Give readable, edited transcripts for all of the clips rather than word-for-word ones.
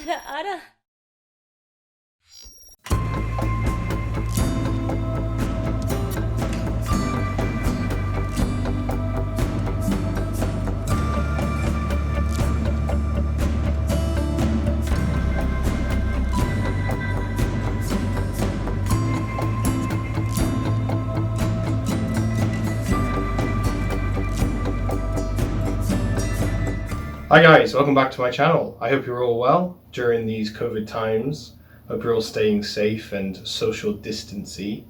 らあら。Hi guys, welcome back to my channel. I hope you're all well during these COVID times. Hope you're all staying safe and social distancing,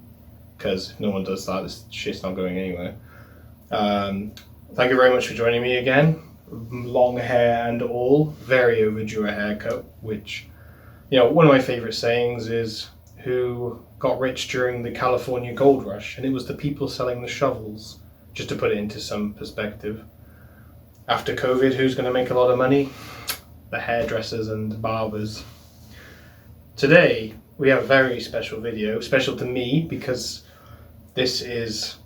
because if no one does that, this shit's not going anywhere. Thank you very much for joining me again. Long hair and all, very overdue a haircut, which, you know, one of my favorite sayings is, who got rich during the California gold rush? And it was the people selling the shovels, just to put it into some perspective. After COVID, who's going to make a lot of money? The hairdressers and barbers. Today, we have a very special video, special to me because this is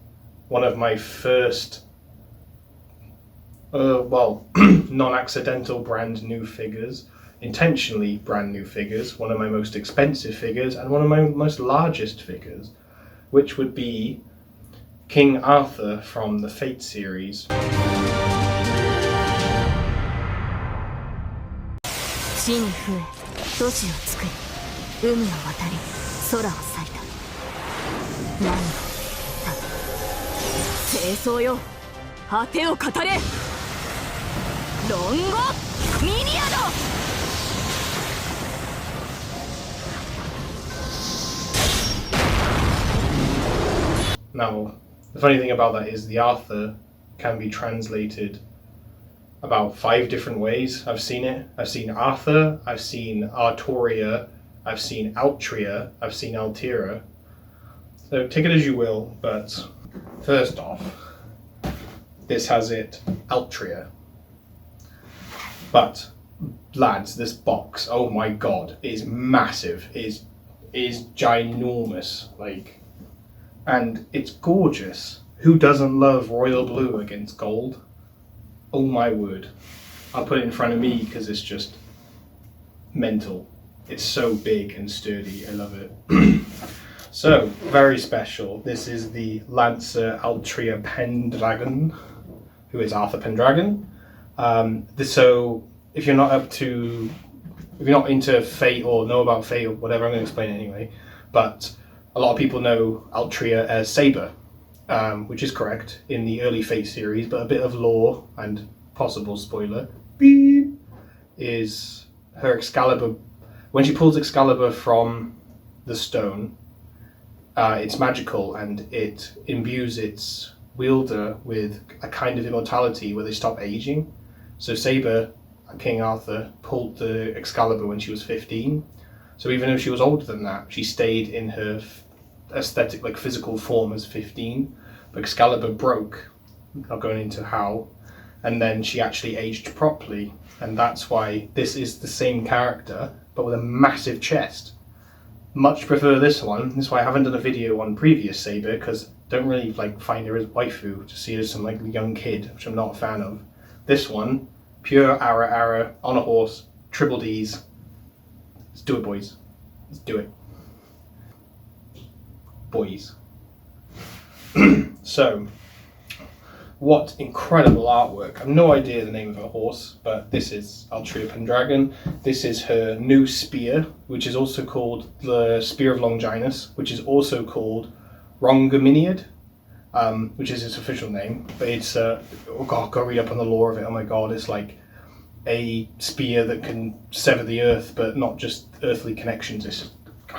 one of my first, non-accidental brand new figures, intentionally brand new figures, one of my most expensive figures and one of my most largest figures, which would be King Arthur from the Fate series. 地に増え、都市を作り、海を渡り、空を裂いた。何を言った？清掃よ、果てを語れ。ロンゴミニアド。Now, the funny thing about that is the Arthur can be translated about 5 different ways. I've seen it. I've seen Arthur, I've seen Artoria, I've seen Altria, I've seen Altira. So take it as you will, but first off, this has it Altria. But lads, this box, oh my god, is massive, is ginormous, like, and it's gorgeous. Who doesn't love royal blue against gold? Oh my word. I'll put it in front of me because it's just mental. It's so big and sturdy. I love it. So, very special. This is the Lancer Altria Pendragon, who is Arthur Pendragon. So, if you're not into Fate or know about Fate or whatever, I'm going to explain it anyway. But a lot of people know Altria as Saber. Which is correct in the early Fate series, but a bit of lore and possible spoiler beep, is her Excalibur. When she pulls Excalibur from the stone, it's magical and it imbues its wielder with a kind of immortality where they stop aging. So Saber, King Arthur, pulled the Excalibur when she was 15. So even though she was older than that, she stayed in her aesthetic, like physical form as 15, but Excalibur broke, not going into how, and then she actually aged properly, and that's why this is the same character but with a massive chest. Much prefer this one. That's why I haven't done a video on previous Saber, because don't really like find her as waifu, to see her as some like young kid, which I'm not a fan of. This one, pure ara on a horse, triple D's. Let's do it, boys. Let's do it. Boys. So, what incredible artwork. I have no idea the name of her horse, but this is Altria Pendragon. This is her new spear, which is also called the Spear of Longinus, which is also called Rongominiad, which is its official name. But it's, oh god, go read up on the lore of it. Oh my god, it's like a spear that can sever the earth, but not just earthly connections. It's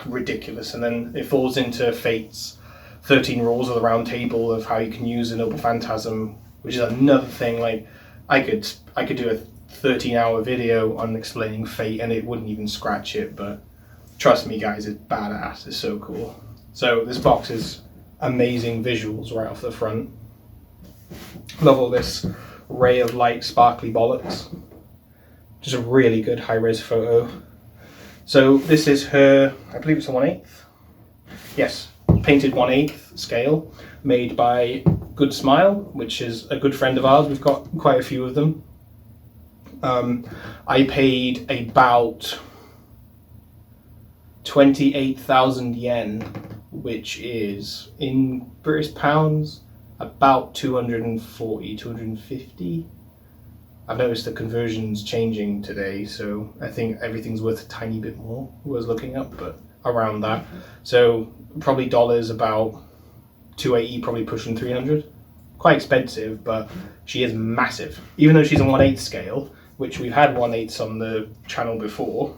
ridiculous. And then it falls into Fate's 13 rules of the round table of how you can use a noble phantasm, which is another thing. Like, I could do a 13-hour video on explaining Fate and it wouldn't even scratch it, but trust me guys, it's badass. It's so cool. So this box is amazing visuals right off the front. Love all this ray of light sparkly bollocks. Just a really good high-res photo. So this is her, I believe it's a 1/8. Yes, painted 1/8 scale, made by Goodsmile, which is a good friend of ours. We've got quite a few of them. I paid about 28,000 yen, which is in British pounds about 240, 250. I've noticed the conversion's changing today, so I think everything's worth a tiny bit more. I was looking up, but around that. So probably dollars about 280, probably pushing 300. Quite expensive, but she is massive. Even though she's a 1/8 scale, which we've had 1/8 on the channel before,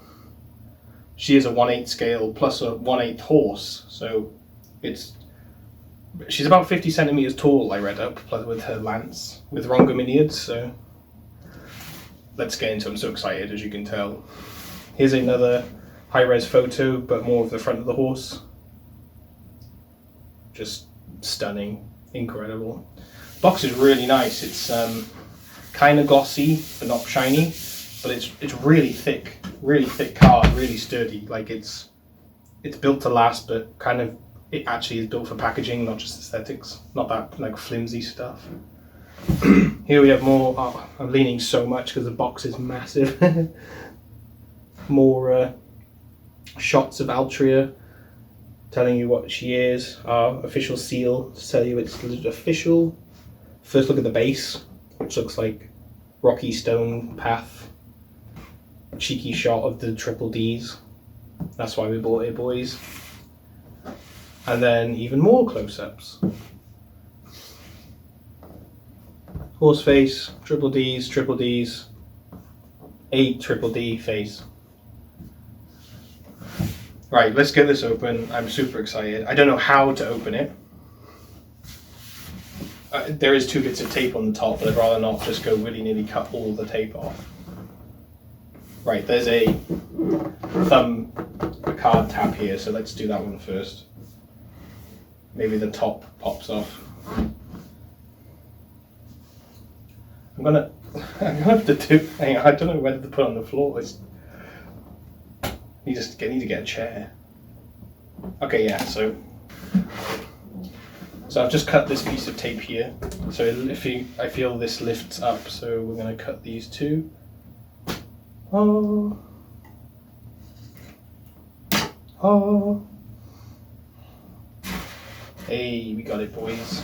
she is a 1/8 scale plus a 1/8 horse. So she's about 50 centimeters tall, I read up, plus with her lance, with rhongominiads, so let's get into it. I'm so excited, as you can tell. Here's another high-res photo, but more of the front of the horse. Just stunning, incredible. Box is really nice. It's kind of glossy, but not shiny, but it's really thick card, really sturdy. Like it's built to last, but kind of it actually is built for packaging, not just aesthetics. Not that like flimsy stuff. Here we have more. Oh, I'm leaning so much because the box is massive. More shots of Altria, telling you what she is. Our official seal to tell you it's official. First look at the base, which looks like rocky stone path. Cheeky shot of the triple Ds. That's why we bought it, boys. And then even more close-ups. Horse face, triple Ds, a triple D face. Right, let's get this open. I'm super excited. I don't know how to open it. There is 2 bits of tape on the top, but I'd rather not just go willy-nilly cut all the tape off. Right, there's a card tab here, so let's do that one first. Maybe the top pops off. I'm gonna have to do. Hang on, I don't know whether to put it on the floor. You just need to get a chair. Okay, yeah. So I've just cut this piece of tape here. So I feel this lifts up. So we're gonna cut these 2. Oh. Hey, we got it, boys.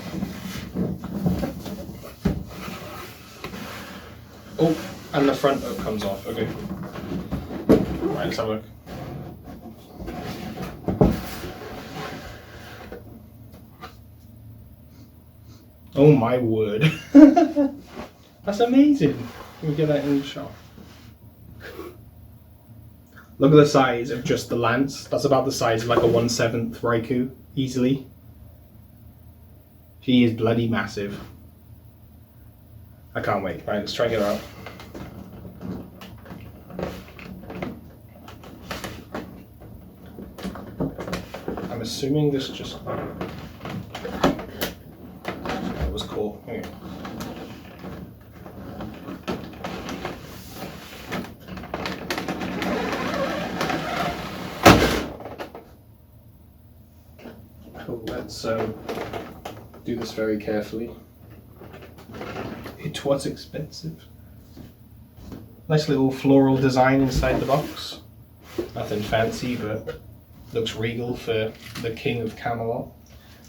Oh, and the front comes off. Okay. Right, let's have a look. Oh my word. That's amazing. Can we get that in the shot? Look at the size of just the lance. That's about the size of like a 1/7 Raikou, easily. She is bloody massive. I can't wait. Right, let's try and get her out. I'm assuming this just... That was cool. Okay. Cool, let's do this very carefully. It was expensive. Nice little floral design inside the box. Nothing fancy, but looks regal for the King of Camelot.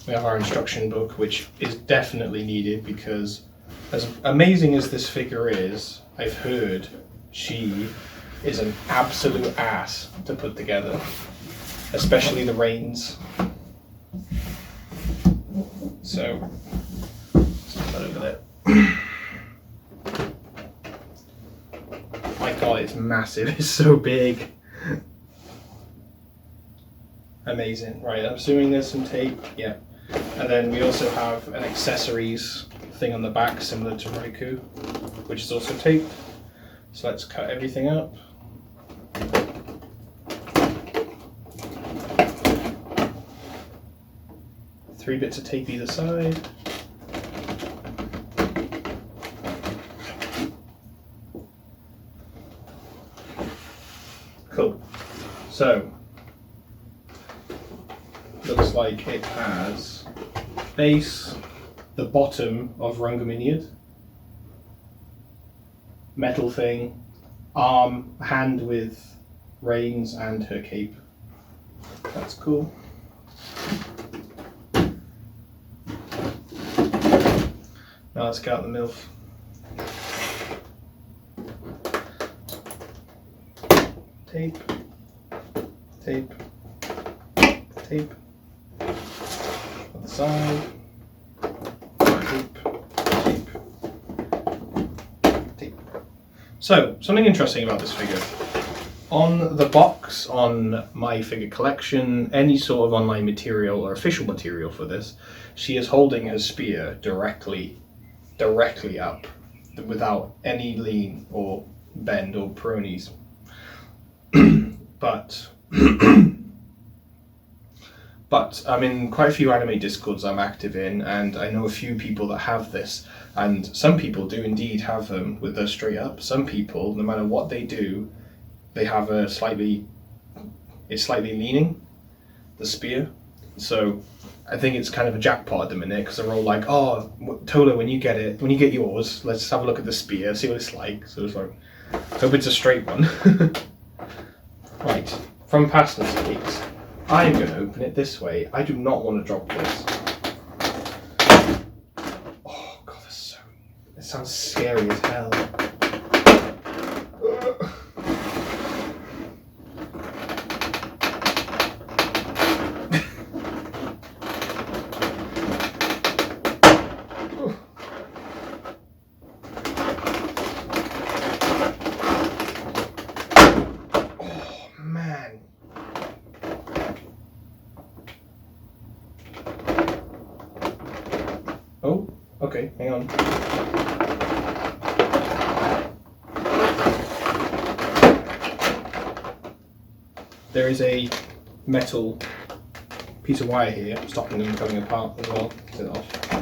We have our instruction book, which is definitely needed because as amazing as this figure is, I've heard she is an absolute ass to put together, especially the reins. So, let's put that over there. My god, it's massive, it's so big. Amazing. Right, I'm assuming there's some tape. Yeah. And then we also have an accessories thing on the back, similar to Raikou, which is also taped. So let's cut everything up. Three bits of tape either side. Cool. So, looks like it has base, the bottom of Rhongominiad, metal thing, arm, hand with reins and her cape. That's cool. Now let's get out the MILF. Tape, tape, tape, on the side, tape, tape, tape. So, something interesting about this figure. On the box, on my figure collection, any sort of online material or official material for this, she is holding her spear directly up, without any lean or bend or pronies. But I'm in quite a few anime discords I'm active in, and I know a few people that have this, and some people do indeed have them with their straight up. Some people, no matter what they do, they have it's slightly leaning, the spear. So I think it's kind of a jackpot at the minute, because they're all like, oh, Tola, when you get yours, let's have a look at the spear, see what it's like. So it's like, hope it's a straight one. Right, from past mistakes, I'm going to open it this way. I do not want to drop this. Oh god, it sounds scary as hell. Oh, okay, hang on. There is a metal piece of wire here, stopping them coming apart as well. Get it off.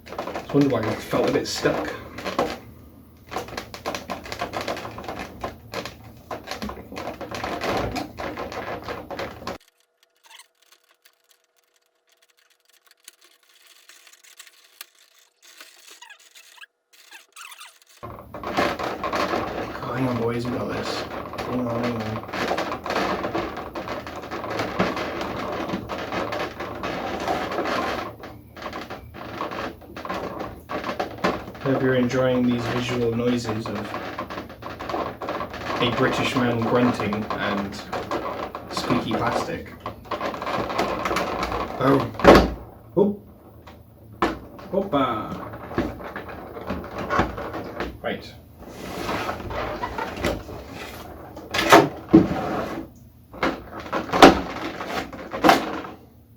I just wonder why it felt a bit stuck. Hang on, boys, we got this. Hang on, hang on. Hope you're enjoying these visual noises of a British man grunting and squeaky plastic. Oh. Oh. Hoppa. Right.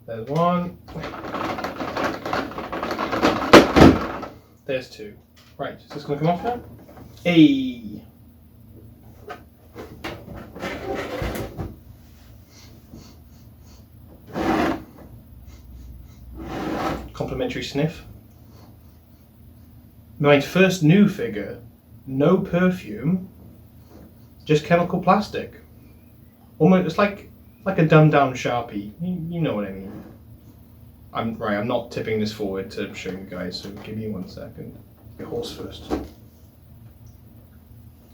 There's one. There's two. Right, is this going to come off now? Hey! Complimentary sniff. My first new figure, no perfume, just chemical plastic. Almost, it's like a dumbed down Sharpie. You know what I mean. I'm not tipping this forward to show you guys, so give me 1 second. Your horse first.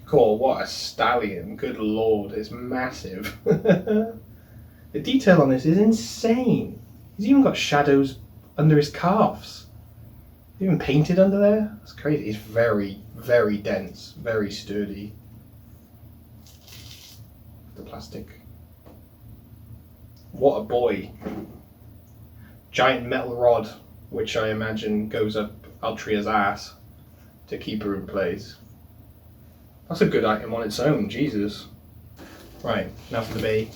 Cool, what a stallion. Good lord, it's massive. The detail on this is insane. He's even got shadows under his calves. Even painted under there. That's crazy. It's very, very dense, very sturdy. The plastic. What a boy. Giant metal rod, which I imagine goes up Altria's ass to keep her in place. That's a good item on its own, Jesus. Right, now for the bait.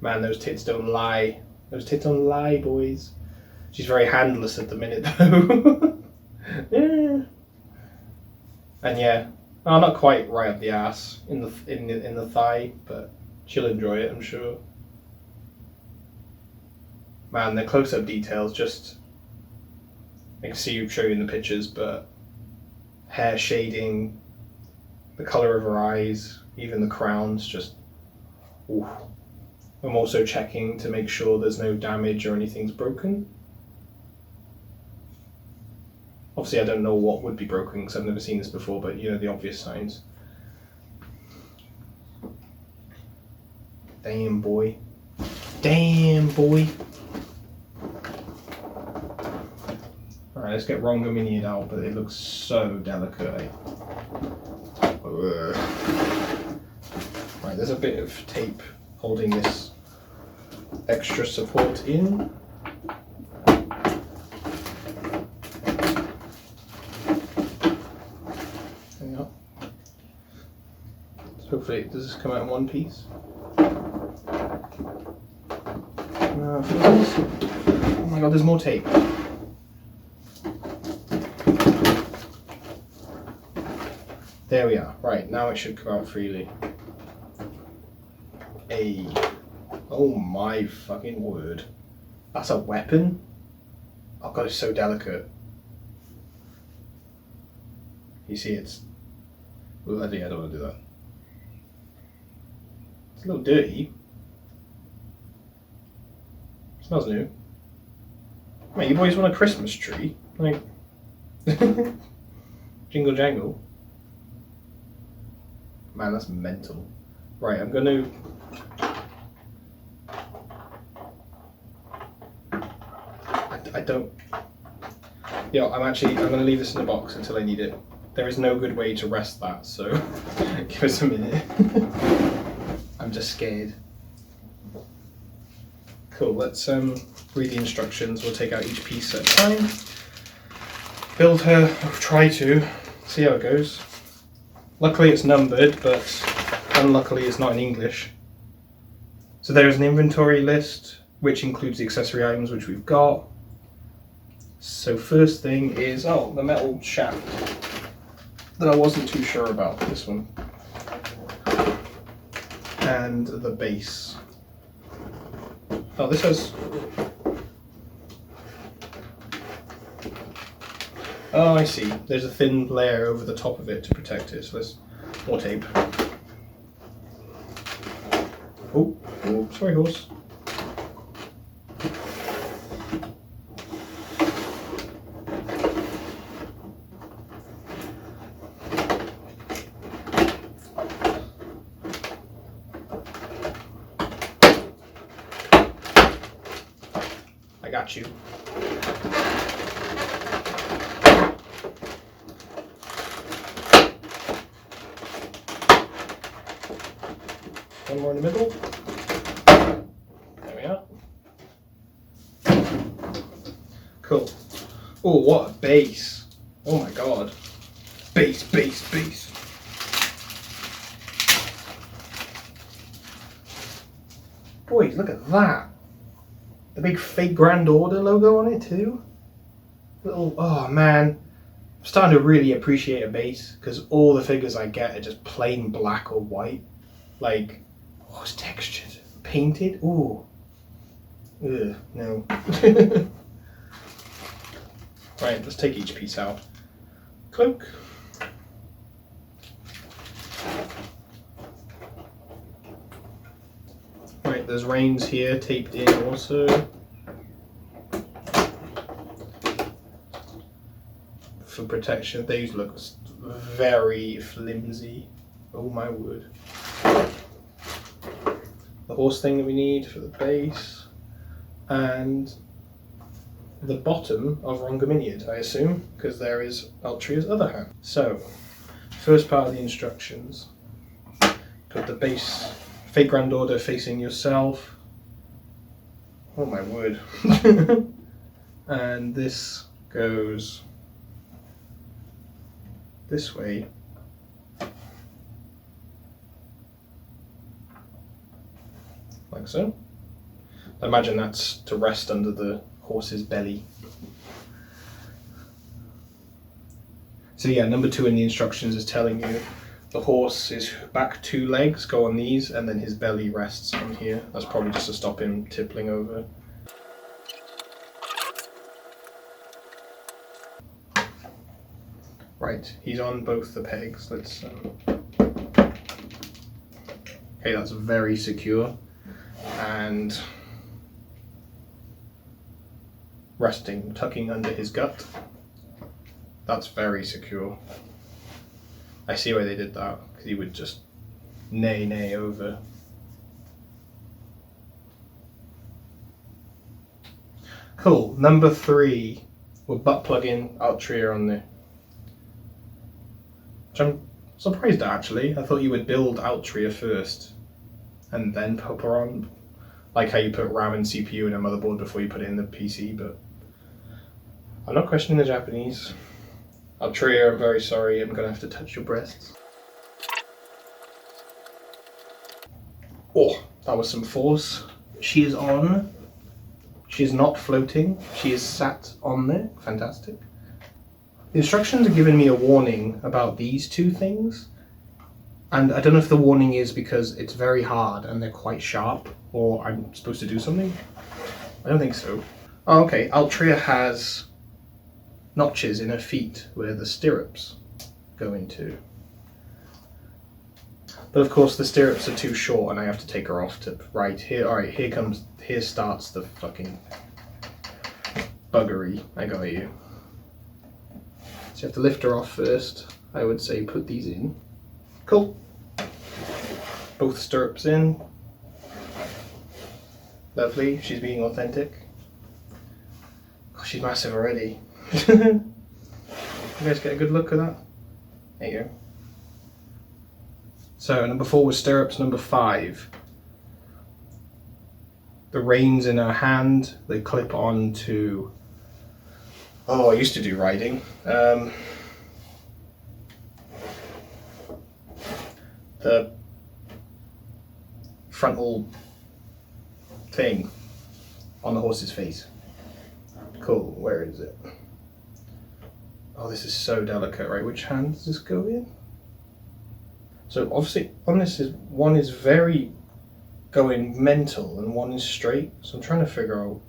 Man, those tits don't lie. Those tits don't lie, boys. She's very handless at the minute, though. Yeah. And yeah, not quite right up the ass in the thigh, but she'll enjoy it, I'm sure. Man, the close-up details just, I can show you in the pictures, but hair shading, the colour of her eyes, even the crowns, just, ooh. I'm also checking to make sure there's no damage or anything's broken. Obviously I don't know what would be broken because I've never seen this before, but you know the obvious signs. Damn boy. Damn boy. Alright, let's get Rongaminiad out, but it looks so delicate. Ugh. Right, there's a bit of tape holding this extra support in. There we are. So hopefully, does this come out in one piece? No, oh my god, there's more tape. There we are. Right, now it should come out freely. Oh my fucking word. That's a weapon? Oh god, it's so delicate. You see, it's bloody, I don't want to do that. It's a little dirty. Smells new. Mate, you boys want a Christmas tree? Like, jingle jangle. Man, that's mental. Right, I'm gonna... I don't... Yeah, I'm gonna leave this in the box until I need it. There is no good way to rest that, so give us a minute. I'm just scared. Cool, let's read the instructions. We'll take out each piece at a time. Build her, or try to, see how it goes. Luckily it's numbered, but unluckily it's not in English. So there's an inventory list, which includes the accessory items which we've got. So first thing is, oh, the metal shaft that I wasn't too sure about, this one. And the base. Oh, this has... Oh, I see. There's a thin layer over the top of it to protect it, so there's more tape. Oh, sorry horse. I got you. One more in the middle. There we are. Cool. Oh, what a base. Oh my god. Base, base, base. Boys, look at that. The big fake Grand Order logo on it too. Little, oh man. I'm starting to really appreciate a base because all the figures I get are just plain black or white. Like, oh, it's textured. Painted? Ooh. Ugh, no. Right, let's take each piece out. Cloak. Right, there's reins here taped in also. For protection, these look very flimsy. Oh my word. The horse thing that we need for the base. And the bottom of Rongaminiad, I assume, because there is Altria's other hand. So, first part of the instructions. Put the base, fake Grand Order facing yourself. Oh my word. And this goes this way. Like so. I imagine that's to rest under the horse's belly. So yeah, number 2 in the instructions is telling you the horse's back 2 legs go on these and then his belly rests on here. That's probably just to stop him tippling over. Right, he's on both the pegs. Let's okay, that's very secure. And resting, tucking under his gut. That's very secure. I see why they did that, because he would just neigh over. Cool. Number 3, we're butt plugging Altria on there. Which I'm surprised at, actually. I thought you would build Altria first and then put her on. Like how you put RAM and CPU in a motherboard before you put it in the PC, but I'm not questioning the Japanese. Altria, I'm very sorry, I'm gonna have to touch your breasts. Oh, that was some force. She is on. She is not floating. She is sat on there. Fantastic. The instructions are giving me a warning about these two things. And I don't know if the warning is because it's very hard and they're quite sharp, or I'm supposed to do something. I don't think so. Oh, okay. Altria has notches in her feet where the stirrups go into. But of course the stirrups are too short and I have to take her off to ride here. Alright, here starts the fucking buggery. I got you. So you have to lift her off first. I would say put these in. Cool. Both stirrups in. Lovely, she's being authentic. Oh, she's massive already. You guys get a good look at that? There you go. So number 4 was stirrups. Number 5, the reins in her hand, they clip on to, oh, I used to do riding. The frontal thing on the horse's face. Cool, where is it? Oh, this is so delicate, right? Which hand does this go in? So obviously on this is one is very going mental and one is straight. So I'm trying to figure out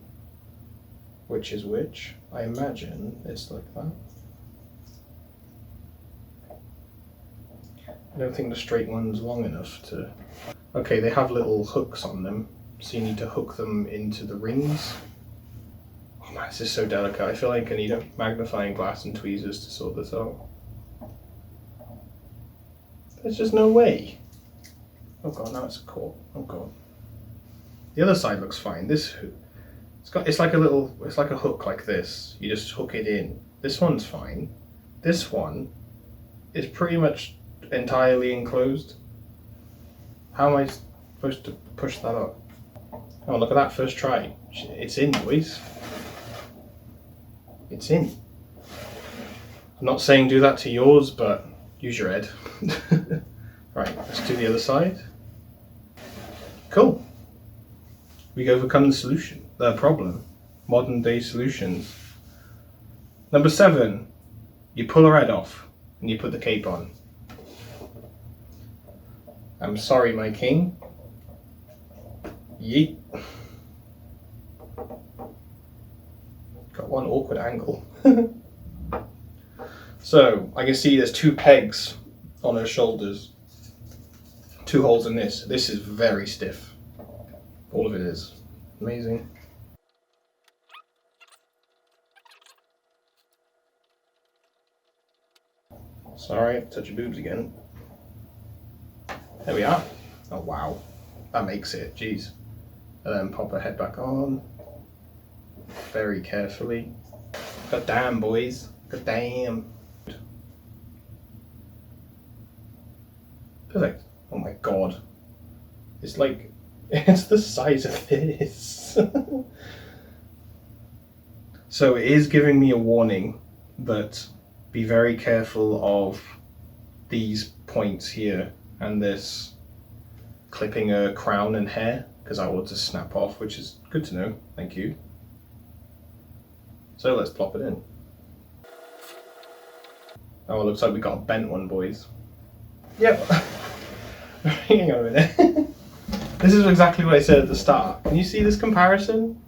which is which. I imagine it's like that. I don't think the straight one's long enough to... Okay, they have little hooks on them, so you need to hook them into the rings. Oh man, this is so delicate. I feel like I need a magnifying glass and tweezers to sort this out. There's just no way. Oh god, now it's caught. Oh god. The other side looks fine. This, it's like a hook like this. You just hook it in. This one's fine. This one is pretty much entirely enclosed. How am I supposed to push that up? Oh, look at that first try. It's in, boys. It's in. I'm not saying do that to yours, but use your head. Right, let's do the other side. Cool. We overcome the problem. Modern day solutions. Number 7, you pull her head off and you put the cape on. I'm sorry, my king. Yeet. Got one awkward angle. So, I can see there's 2 pegs on her shoulders. 2 holes in this. This is very stiff. All of it is. Amazing. Sorry, touch your boobs again. There we are. Oh wow. That makes it. Jeez. And then pop her head back on. Very carefully. God damn, boys. God damn. Perfect. Oh my god. It's like, it's the size of this. So it is giving me a warning that be very careful of these points here and this clipping a crown and hair, because I will just snap off, which is good to know. Thank you. So let's plop it in. Oh, it looks like we got a bent one, boys. Yep. Hang on a minute. This is exactly what I said at the start. Can you see this comparison?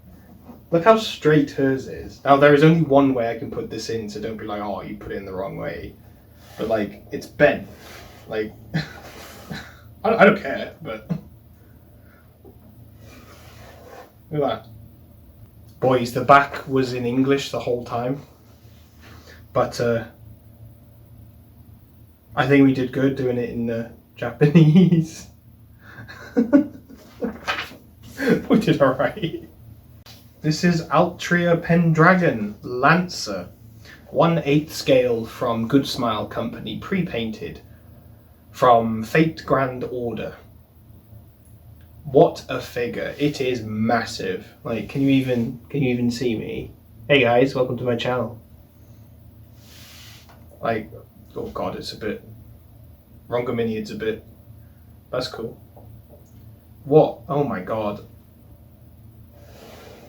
Look how straight hers is. Now there is only one way I can put this in, so don't be like, oh, you put it in the wrong way. But like, it's bent. Like, I don't care, but look at that. Boys, the back was in English the whole time, but I think we did good doing it in Japanese. We did alright. This is Altria Pendragon Lancer. 1/8 scale from Goodmsile company, pre-painted. From Fate Grand Order. What a figure. It is massive. Like, can you even see me? Hey guys, welcome to my channel. Like, oh god, it's a bit... Rongaminiad's a bit... That's cool. What? Oh my god.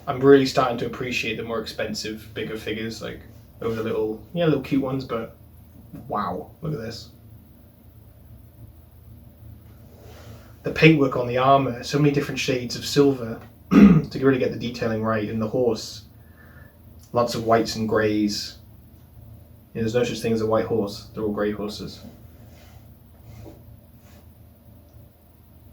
I'm really starting to appreciate the more expensive, bigger figures, like, over the little cute ones, but wow, look at this. The paintwork on the armor, so many different shades of silver to really get the detailing right. In the horse, lots of whites and greys. Yeah, there's no such thing as a white horse, they're all grey horses.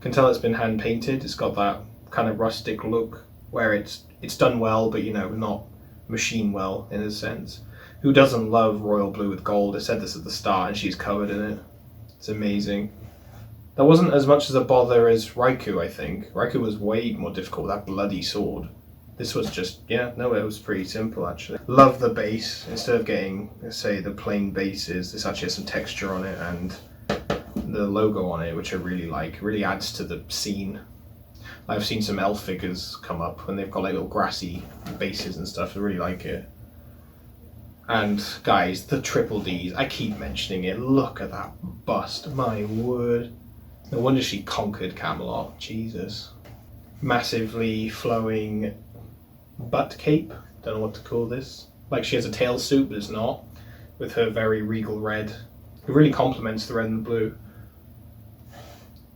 Can tell it's been hand painted. It's got that kind of rustic look where it's done well, but you know, not machine well in a sense. Who doesn't love royal blue with gold? I said this at the start and she's covered in it. It's amazing. That wasn't as much as a bother as Raikou, I think. Raikou was way more difficult with that bloody sword. This was just, it was pretty simple actually. Love the base. Instead of getting, let's say, the plain bases, this actually has some texture on it and the logo on it, which I really like. It really adds to the scene. I've seen some elf figures come up when they've got like little grassy bases and stuff. I really like it. And guys, the triple Ds, I keep mentioning it. Look at that bust, my word. No wonder she conquered Camelot, Jesus. Massively flowing butt cape, don't know what to call this. Like she has a tail suit, but it's not. With her very regal red. It really complements the red and the blue.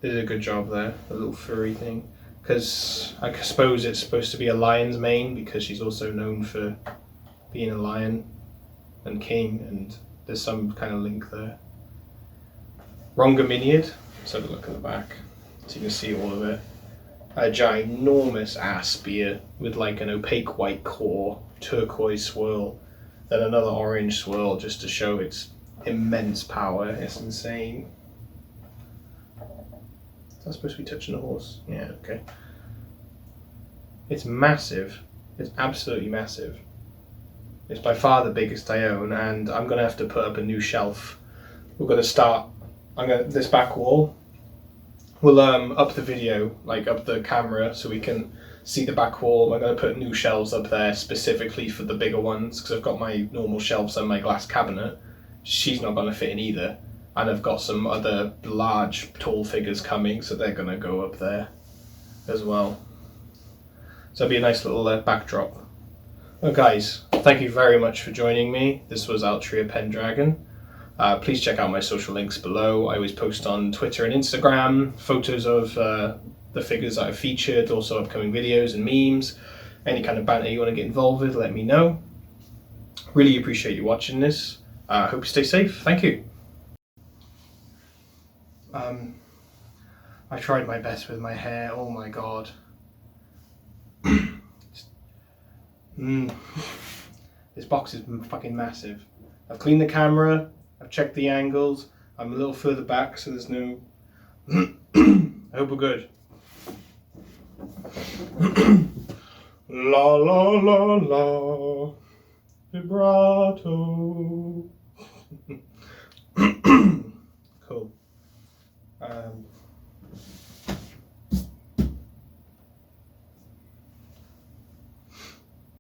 They did a good job there, the little furry thing. Because I suppose it's supposed to be a lion's mane, because she's also known for being a lion and king, and there's some kind of link there. Rongaminiad, let's have a look at the back, so you can see all of it. A ginormous ass spear with like an opaque white core, turquoise swirl, then another orange swirl just to show its immense power. It's insane. Is that supposed to be touching the horse? Yeah, okay. It's massive. It's absolutely massive. It's by far the biggest I own, and I'm going to have to put up a new shelf. We're going to start, this back wall, we'll up the video, like up the camera so we can see the back wall. I'm going to put new shelves up there specifically for the bigger ones, because I've got my normal shelves and my glass cabinet. She's not going to fit in either. And I've got some other large, tall figures coming, so they're going to go up there as well. So it'll be a nice little backdrop. Well guys, thank you very much for joining me. This was Altria Pendragon. Please check out my social links below. I always post on Twitter and Instagram photos of the figures that I've featured, also upcoming videos and memes. Any kind of banter you want to get involved with, let me know. Really appreciate you watching this. Hope you stay safe. Thank you. I tried my best with my hair. Oh my god. This box is fucking massive. I've cleaned the camera, I've checked the angles, I'm a little further back so there's no... I hope we're good. La la la la, vibrato. Cool.